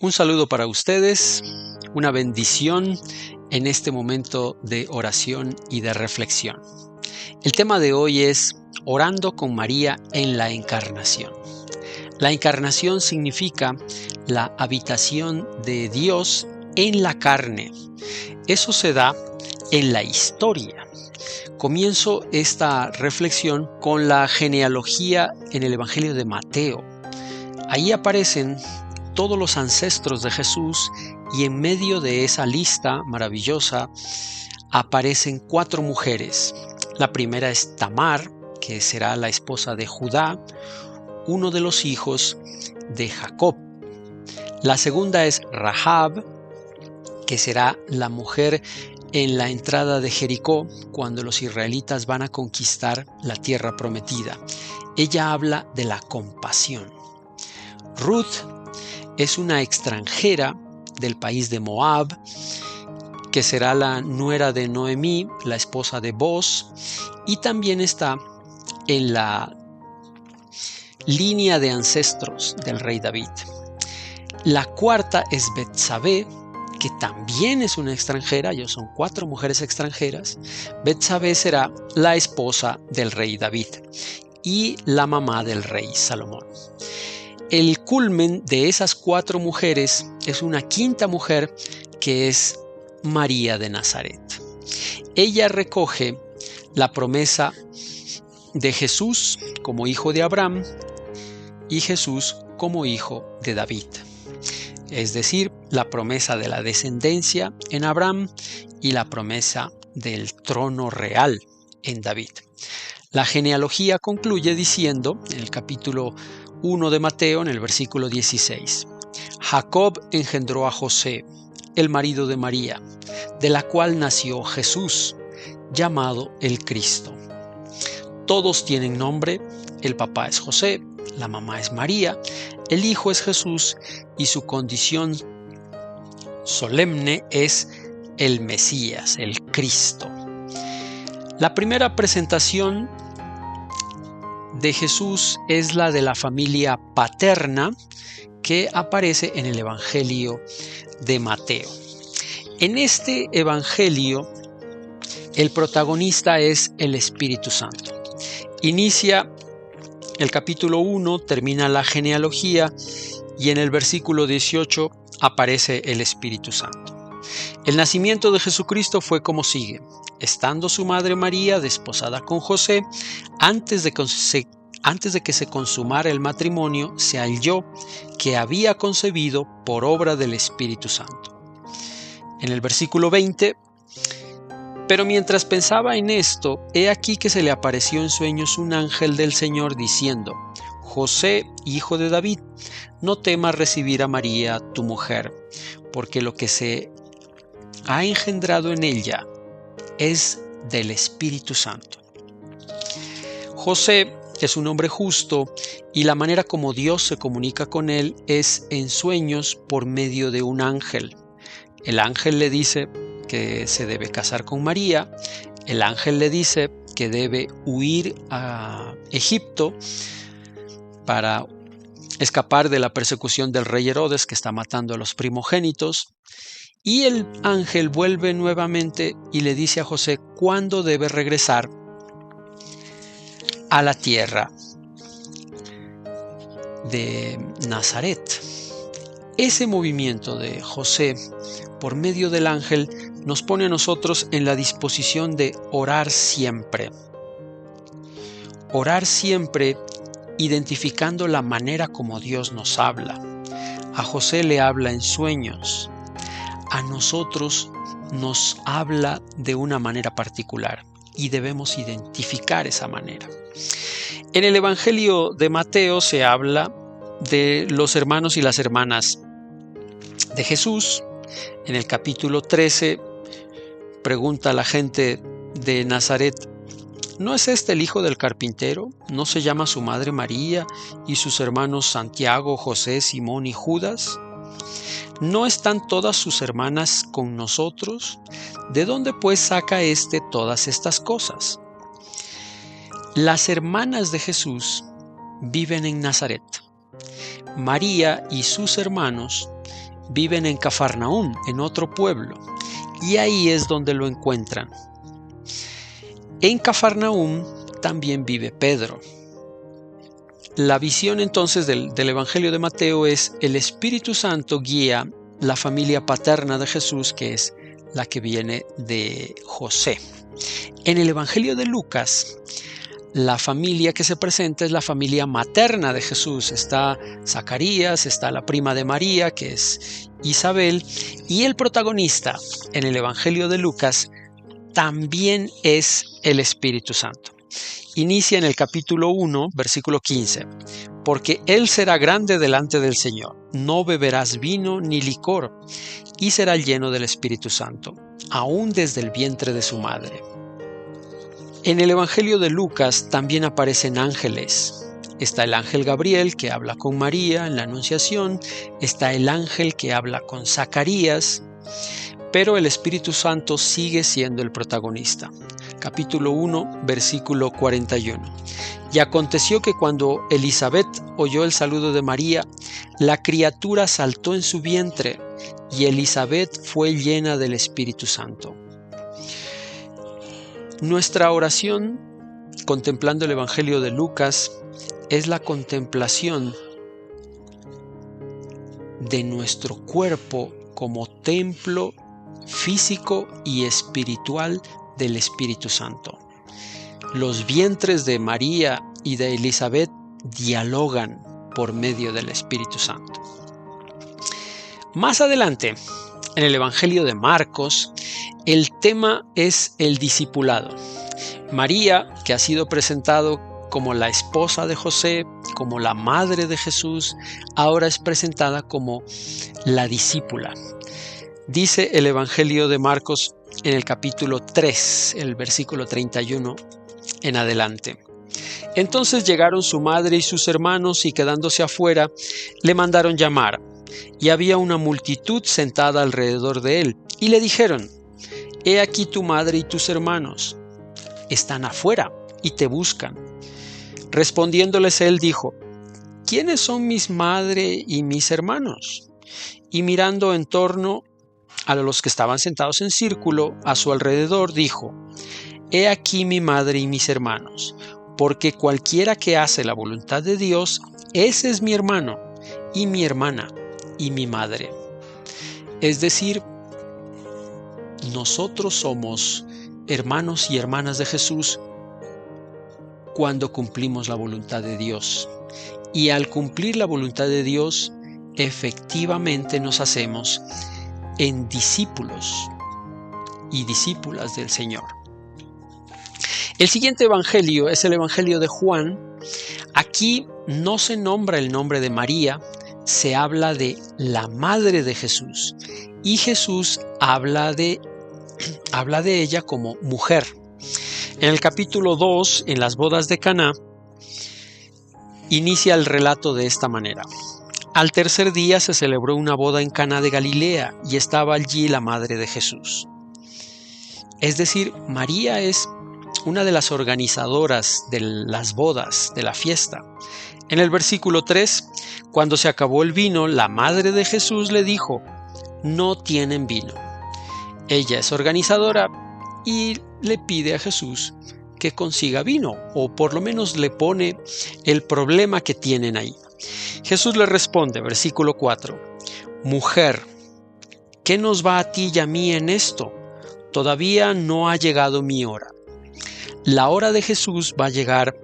Un saludo para ustedes, una bendición en este momento de oración y de reflexión. El tema de hoy es orando con María en la Encarnación. La Encarnación significa la habitación de Dios en la carne. Eso se da en la historia. Comienzo esta reflexión con la genealogía en el Evangelio de Mateo. Ahí aparecen todos los ancestros de Jesús y en medio de esa lista maravillosa aparecen 4 mujeres. La primera es Tamar, que será la esposa de Judá, uno de los hijos de Jacob. La segunda es Rahab, que será la mujer en la entrada de Jericó cuando los israelitas van a conquistar la tierra prometida. Ella habla de la compasión. Ruth es una extranjera del país de Moab, que será la nuera de Noemí, la esposa de Booz, y también está en la línea de ancestros del rey David. La cuarta es Betsabé, que también es una extranjera, ellos son 4 mujeres extranjeras. Betsabé será la esposa del rey David y la mamá del rey Salomón. El culmen de esas 4 mujeres es una quinta mujer que es María de Nazaret. Ella recoge la promesa de Jesús como hijo de Abraham y Jesús como hijo de David. Es decir, la promesa de la descendencia en Abraham y la promesa del trono real en David. La genealogía concluye diciendo, en el capítulo 1 de Mateo, en el versículo 16, Jacob engendró a José, el marido de María, de la cual nació Jesús, llamado el Cristo. Todos tienen nombre, el papá es José, la mamá es María, el hijo es Jesús y su condición solemne es el Mesías, el Cristo. La primera presentación de Jesús es la de la familia paterna que aparece en el Evangelio de Mateo. En este Evangelio, el protagonista es el Espíritu Santo. Inicia el capítulo 1, termina la genealogía y en el versículo 18 aparece el Espíritu Santo. El nacimiento de Jesucristo fue como sigue. Estando su madre María desposada con José, antes de que se consumara el matrimonio, se halló que había concebido por obra del Espíritu Santo. En el versículo 20, pero mientras pensaba en esto, he aquí que se le apareció en sueños un ángel del Señor diciendo: José, hijo de David, no temas recibir a María, tu mujer, porque lo que se ha engendrado en ella es del Espíritu Santo. José es un hombre justo y la manera como Dios se comunica con él es en sueños por medio de un ángel. El ángel le dice que se debe casar con María, el ángel le dice que debe huir a Egipto para escapar de la persecución del rey Herodes, que está matando a los primogénitos. Y el ángel vuelve nuevamente y le dice a José cuándo debe regresar a la tierra de Nazaret. Ese movimiento de José por medio del ángel nos pone a nosotros en la disposición de orar siempre. Orar siempre identificando la manera como Dios nos habla. A José le habla en sueños. A nosotros nos habla de una manera particular y debemos identificar esa manera. En el Evangelio de Mateo se habla de los hermanos y las hermanas de Jesús. En el capítulo 13 pregunta a la gente de Nazaret: ¿no es este el hijo del carpintero? ¿No se llama su madre María y sus hermanos Santiago, José, Simón y Judas? ¿No están todas sus hermanas con nosotros? ¿De dónde pues saca éste todas estas cosas? Las hermanas de Jesús viven en Nazaret. María y sus hermanos viven en Cafarnaúm, en otro pueblo, y ahí es donde lo encuentran. En Cafarnaúm también vive Pedro. La visión entonces del Evangelio de Mateo es: el Espíritu Santo guía la familia paterna de Jesús, que es la que viene de José. En el Evangelio de Lucas, la familia que se presenta es la familia materna de Jesús. Está Zacarías, está la prima de María, que es Isabel, y el protagonista en el Evangelio de Lucas también es el Espíritu Santo. Inicia en el capítulo 1, versículo 15. Porque él será grande delante del Señor, no beberás vino ni licor, y será lleno del Espíritu Santo, aún desde el vientre de su madre. En el Evangelio de Lucas también aparecen ángeles. Está el ángel Gabriel, que habla con María en la Anunciación. Está el ángel que habla con Zacarías. Pero el Espíritu Santo sigue siendo el protagonista. Capítulo 1, versículo 41. Y aconteció que cuando Elisabet oyó el saludo de María, la criatura saltó en su vientre, y Elisabet fue llena del Espíritu Santo. Nuestra oración, contemplando el Evangelio de Lucas, es la contemplación de nuestro cuerpo como templo físico y espiritual del Espíritu Santo. Los vientres de María y de Elisabet dialogan por medio del Espíritu Santo. Más adelante, en el Evangelio de Marcos, el tema es el discipulado. María, que ha sido presentado como la esposa de José, como la madre de Jesús, ahora es presentada como la discípula. Dice el Evangelio de Marcos en el capítulo 3, el versículo 31 en adelante. Entonces llegaron su madre y sus hermanos, y quedándose afuera, le mandaron llamar. Y había una multitud sentada alrededor de él, y le dijeron: He aquí tu madre y tus hermanos están afuera y te buscan. Respondiéndoles él dijo: ¿Quiénes son mis madre y mis hermanos? Y mirando en torno a los que estaban sentados en círculo a su alrededor, dijo: He aquí mi madre y mis hermanos, porque cualquiera que hace la voluntad de Dios, ese es mi hermano y mi hermana y mi madre. Es decir, nosotros somos hermanos y hermanas de Jesús cuando cumplimos la voluntad de Dios. Y al cumplir la voluntad de Dios, efectivamente nos hacemos en discípulos y discípulas del Señor. El siguiente evangelio es el Evangelio de Juan. Aquí no se nombra el nombre de María, se habla de la madre de Jesús, y Jesús habla de ella como mujer. En el capítulo 2, en las bodas de Caná, inicia el relato de esta manera. Al tercer día se celebró una boda en Caná de Galilea, y estaba allí la madre de Jesús. Es decir, María es una de las organizadoras de las bodas, de la fiesta. En el versículo 3, cuando se acabó el vino, la madre de Jesús le dijo: No tienen vino. Ella es organizadora y le pide a Jesús que consiga vino, o por lo menos le pone el problema que tienen ahí. Jesús le responde, versículo 4, Mujer, ¿qué nos va a ti y a mí en esto? Todavía no ha llegado mi hora. La hora de Jesús va a llegar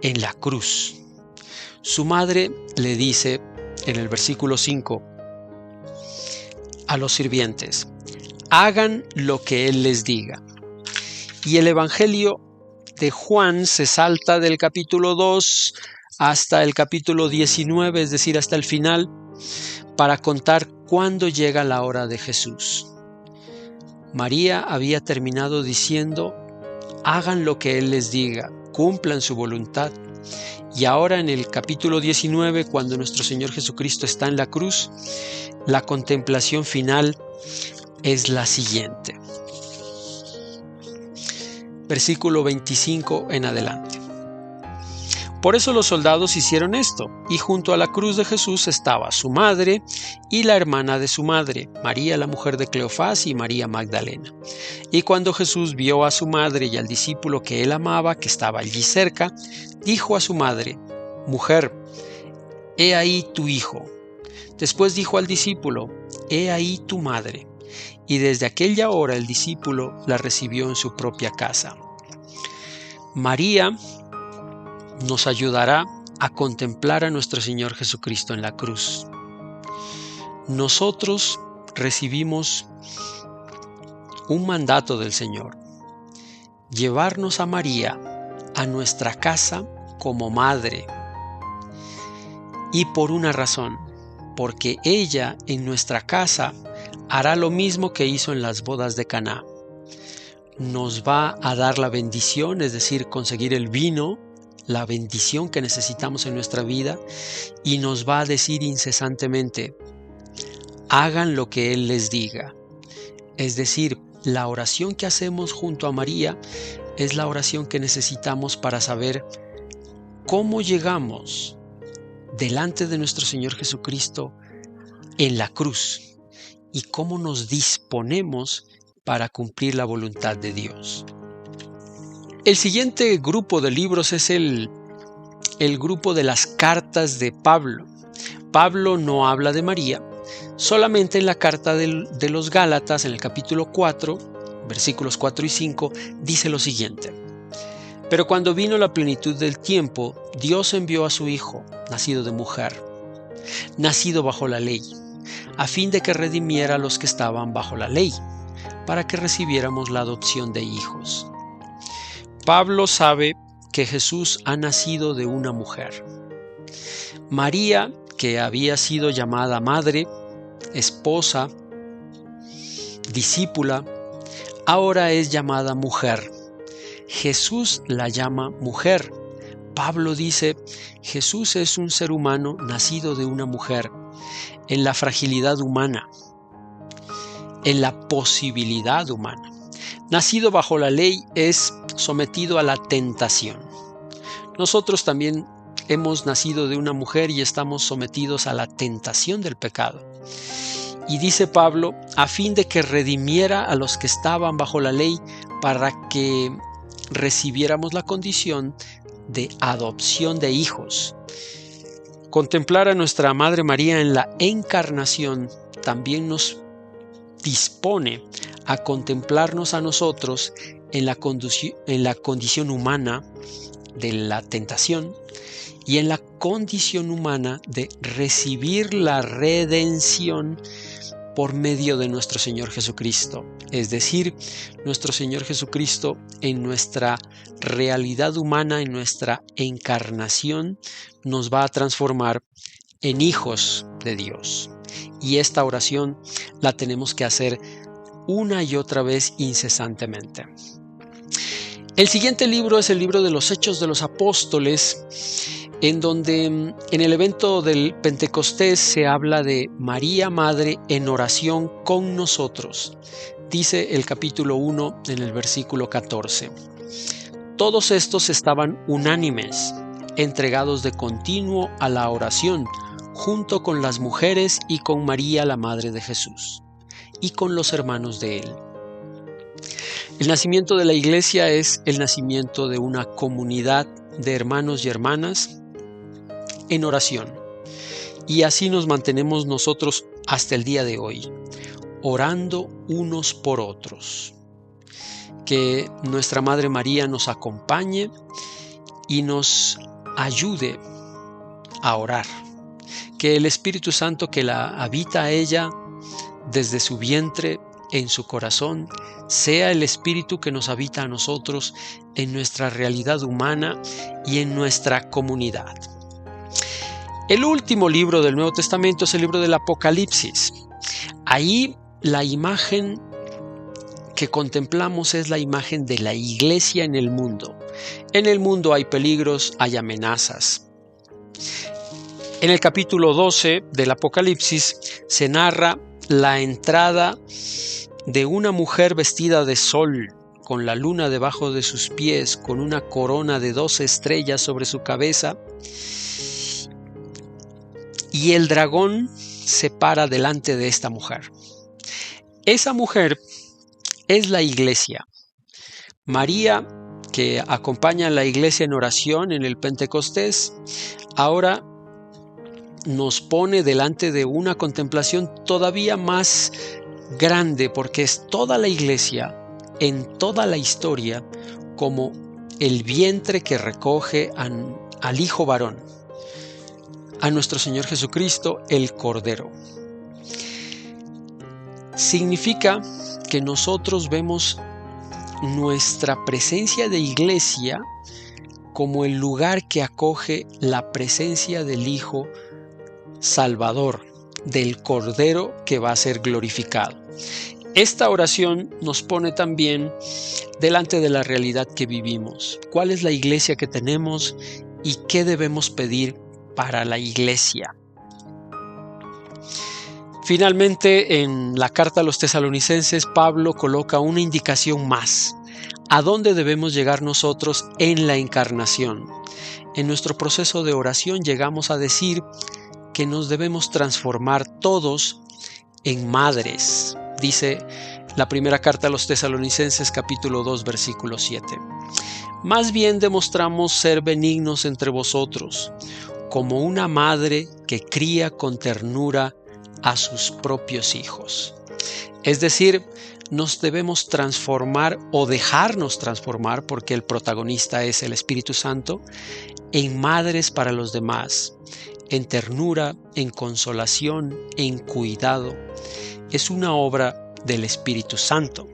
en la cruz. Su madre le dice en el versículo 5 a los sirvientes: hagan lo que Él les diga. Y el Evangelio de Juan se salta del capítulo 2 hasta el capítulo 19, es decir, hasta el final, para contar cuándo llega la hora de Jesús. María había terminado diciendo: hagan lo que Él les diga, cumplan su voluntad. Y ahora en el capítulo 19, cuando nuestro Señor Jesucristo está en la cruz, la contemplación final es la siguiente. Versículo 25 en adelante. Por eso los soldados hicieron esto, y junto a la cruz de Jesús estaba su madre y la hermana de su madre, María la mujer de Cleofás y María Magdalena. Y cuando Jesús vio a su madre y al discípulo que él amaba, que estaba allí cerca, dijo a su madre: «Mujer, he ahí tu hijo». Después dijo al discípulo: «He ahí tu madre». Y desde aquella hora el discípulo la recibió en su propia casa. María nos ayudará a contemplar a nuestro Señor Jesucristo en la cruz. Nosotros recibimos un mandato del Señor: llevarnos a María a nuestra casa como madre. Y por una razón, porque ella en nuestra casa hará lo mismo que hizo en las bodas de Caná. Nos va a dar la bendición, es decir, conseguir el vino, la bendición que necesitamos en nuestra vida, y nos va a decir incesantemente: hagan lo que Él les diga. Es decir, la oración que hacemos junto a María es la oración que necesitamos para saber cómo llegamos delante de nuestro Señor Jesucristo en la cruz y cómo nos disponemos para cumplir la voluntad de Dios. El siguiente grupo de libros es el grupo de las cartas de Pablo. Pablo no habla de María, solamente en la carta de los Gálatas, en el capítulo 4, versículos 4 y 5, dice lo siguiente: «Pero cuando vino la plenitud del tiempo, Dios envió a su Hijo, nacido de mujer, nacido bajo la ley, a fin de que redimiera a los que estaban bajo la ley, para que recibiéramos la adopción de hijos». Pablo sabe que Jesús ha nacido de una mujer. María, que había sido llamada madre, esposa, discípula, ahora es llamada mujer. Jesús la llama mujer. Pablo dice: Jesús es un ser humano nacido de una mujer, en la fragilidad humana, en la posibilidad humana. Nacido bajo la ley es sometido a la tentación. Nosotros también hemos nacido de una mujer y estamos sometidos a la tentación del pecado. Y dice Pablo, a fin de que redimiera a los que estaban bajo la ley, para que recibiéramos la condición de adopción de hijos. Contemplar a nuestra Madre María en la encarnación también nos dispone a contemplarnos a nosotros en la condición humana de la tentación y en la condición humana de recibir la redención por medio de nuestro Señor Jesucristo. Es decir, nuestro Señor Jesucristo en nuestra realidad humana, en nuestra encarnación, nos va a transformar en hijos de Dios. Y esta oración la tenemos que hacer una y otra vez incesantemente. El siguiente libro es el libro de los Hechos de los Apóstoles, en donde en el evento del Pentecostés se habla de María Madre en oración con nosotros. Dice el capítulo 1 en el versículo 14. Todos estos estaban unánimes, entregados de continuo a la oración, junto con las mujeres y con María, la Madre de Jesús, y con los hermanos de él. El nacimiento de la iglesia es el nacimiento de una comunidad de hermanos y hermanas en oración. Y así nos mantenemos nosotros hasta el día de hoy, orando unos por otros. Que nuestra Madre María nos acompañe y nos ayude a orar. Que el Espíritu Santo que la habita a ella desde su vientre, en su corazón, sea el Espíritu que nos habita a nosotros en nuestra realidad humana y en nuestra comunidad. El último libro del Nuevo Testamento es el libro del Apocalipsis. Ahí la imagen que contemplamos es la imagen de la iglesia en el mundo. En el mundo hay peligros, hay amenazas. En el capítulo 12 del Apocalipsis se narra la entrada de una mujer vestida de sol con la luna debajo de sus pies, con una corona de 12 estrellas sobre su cabeza, y el dragón se para delante de esta mujer. Esa mujer es la iglesia. María, que acompaña a la iglesia en oración en el Pentecostés, ahora nos pone delante de una contemplación todavía más grande, porque es toda la iglesia en toda la historia como el vientre que recoge al Hijo varón, a nuestro Señor Jesucristo, el Cordero. Significa que nosotros vemos nuestra presencia de iglesia como el lugar que acoge la presencia del Hijo Salvador, del Cordero que va a ser glorificado. Esta oración nos pone también delante de la realidad que vivimos. ¿Cuál es la iglesia que tenemos y qué debemos pedir para la iglesia? Finalmente, en la carta a los Tesalonicenses, Pablo coloca una indicación más. ¿A dónde debemos llegar nosotros en la encarnación? En nuestro proceso de oración llegamos a decir que nos debemos transformar todos en madres. Dice la primera carta a los Tesalonicenses, capítulo 2, versículo 7. Más bien demostramos ser benignos entre vosotros, como una madre que cría con ternura a sus propios hijos. Es decir, nos debemos transformar o dejarnos transformar, porque el protagonista es el Espíritu Santo, en madres para los demás, en ternura, en consolación, en cuidado. Es una obra del Espíritu Santo.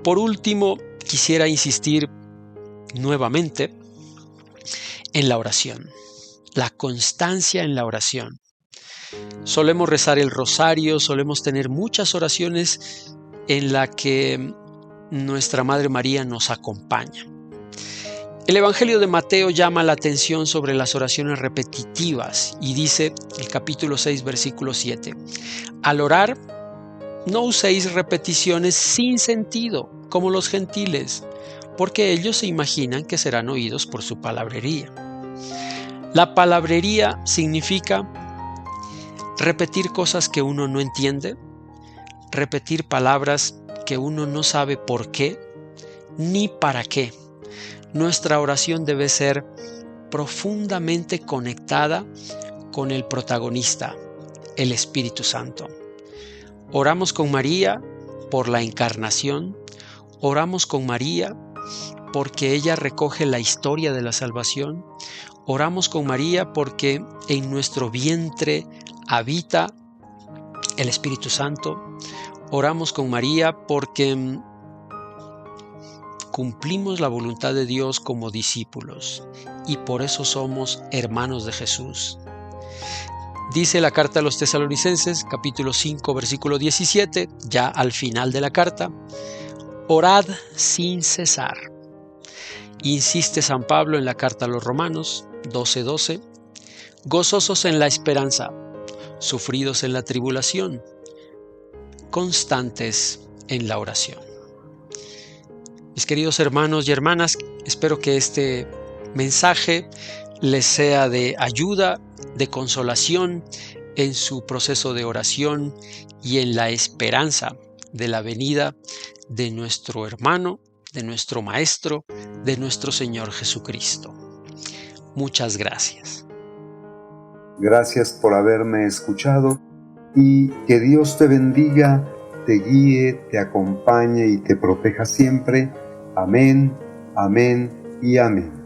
Por último, quisiera insistir nuevamente en la oración, la constancia en la oración. Solemos rezar el rosario, solemos tener muchas oraciones en las que nuestra Madre María nos acompaña. El Evangelio de Mateo llama la atención sobre las oraciones repetitivas y dice, el capítulo 6, versículo 7, al orar, no uséis repeticiones sin sentido, como los gentiles, porque ellos se imaginan que serán oídos por su palabrería. La palabrería significa repetir cosas que uno no entiende, repetir palabras que uno no sabe por qué ni para qué. Nuestra oración debe ser profundamente conectada con el protagonista, el Espíritu Santo. Oramos con María por la encarnación, oramos con María porque ella recoge la historia de la salvación, oramos con María porque en nuestro vientre habita el Espíritu Santo, oramos con María porque cumplimos la voluntad de Dios como discípulos y por eso somos hermanos de Jesús. Dice la carta a los Tesalonicenses, capítulo 5, versículo 17, ya al final de la carta, orad sin cesar. Insiste San Pablo en la carta a los Romanos 12:12, gozosos en la esperanza, sufridos en la tribulación, constantes en la oración. Mis queridos hermanos y hermanas, espero que este mensaje les sea de ayuda, de consolación en su proceso de oración y en la esperanza de la venida de nuestro hermano, de nuestro Maestro, de nuestro Señor Jesucristo. Muchas gracias. Gracias por haberme escuchado y que Dios te bendiga, te guíe, te acompañe y te proteja siempre. Amén, amén y amén.